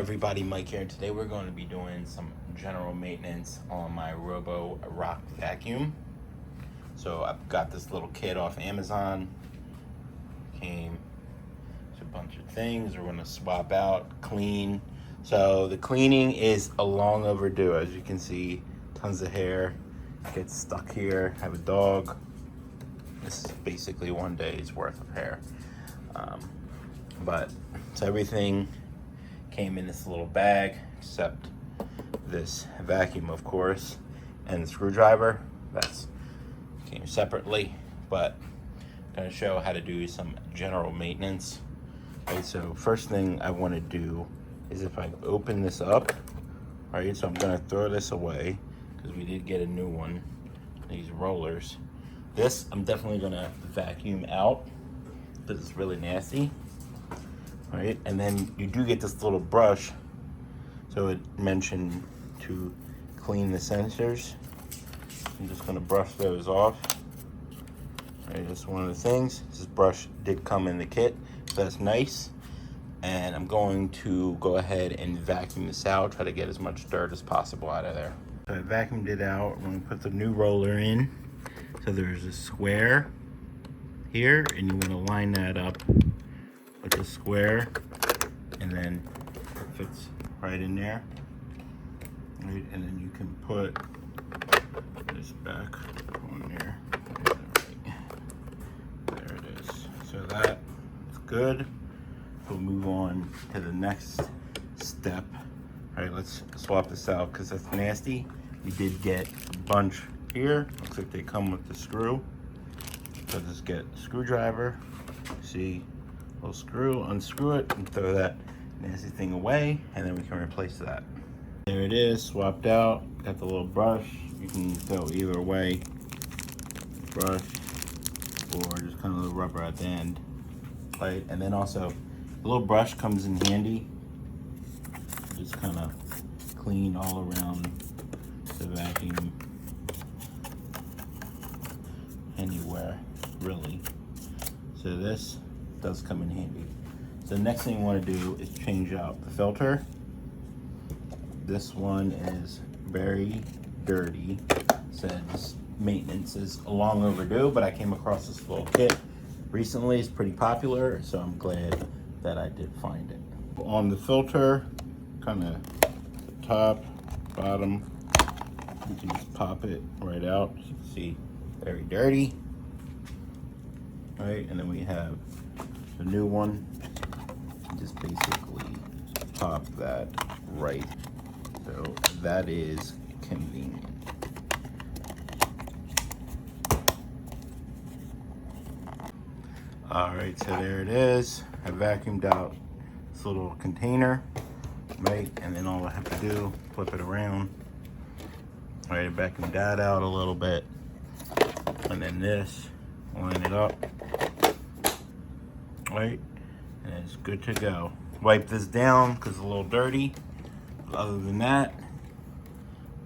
everybody, Mike here. Today we're going to be doing some general maintenance on my Roborock Vacuum. So I've got this little kit off Amazon. Came with a bunch of things we're going to swap out, clean. So the cleaning is a long overdue. As you can see, tons of hair gets stuck here. I have a dog. This is basically one day's worth of hair. So everything came in this little bag except this vacuum, of course, and the screwdriver. That's came separately, but I'm going to show how to do some general maintenance. Right, so first thing I want to do is if I open this up, right, so I'm going to throw this away because we did get a new one, these rollers. This I'm definitely going to vacuum out because it's really nasty. Right, and then you do get this little brush, so it mentioned to clean the sensors. I'm just going to brush those off. Right, that's one of the things. This brush did come in the kit, so that's nice. And I'm going to go ahead and vacuum this out, try to get as much dirt as possible out of there. So I vacuumed it out. I'm going to put the new roller in. So there's a square here, and you want to line that up with the square, and then it fits right in there. Right, and then you can put this back on there. There it is. So that's good. We'll move on to the next step. All right, let's swap this out because that's nasty. We did get a bunch here. Looks like they come with the screw. So just get a screwdriver. See, little screw, unscrew it, and throw that nasty thing away, and then we can replace that. There it is, swapped out. Got the little brush. You can go either way, brush, or just kind of the rubber at the end, right? And then also, the little brush comes in handy. Just kind of clean all around the vacuum, anywhere, really. So this does come in handy. So the next thing you want to do is change out the filter. This one is very dirty. Says maintenance is long overdue, but I came across this little kit recently. It's pretty popular, so I'm glad that I did find it. On the filter, kind of the top, bottom, you can just pop it right out. As you can see, very dirty. Right, and then we have the new one. Just basically pop that right. So that is convenient. All right, so there it is. I vacuumed out this little container, right? And then all I have to do, flip it around. All right, vacuum that out a little bit. And then this, line it up. Right, and it's good to go. Wipe this down because it's a little dirty. Other than that,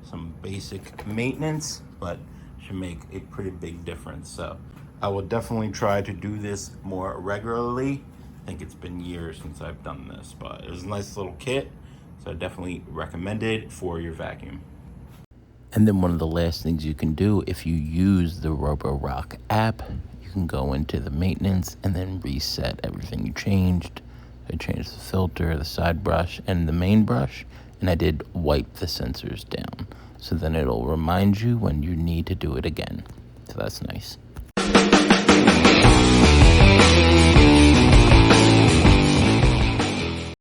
some basic maintenance, but should make a pretty big difference. So I will definitely try to do this more regularly. I think it's been years since I've done this, but it was a nice little kit, so I definitely recommend it for your vacuum. And then one of the last things you can do if you use the Roborock app, you can go into the maintenance and then reset everything you changed. I changed the filter, the side brush, and the main brush, and I did wipe the sensors down. So then it'll remind you when you need to do it again. So that's nice.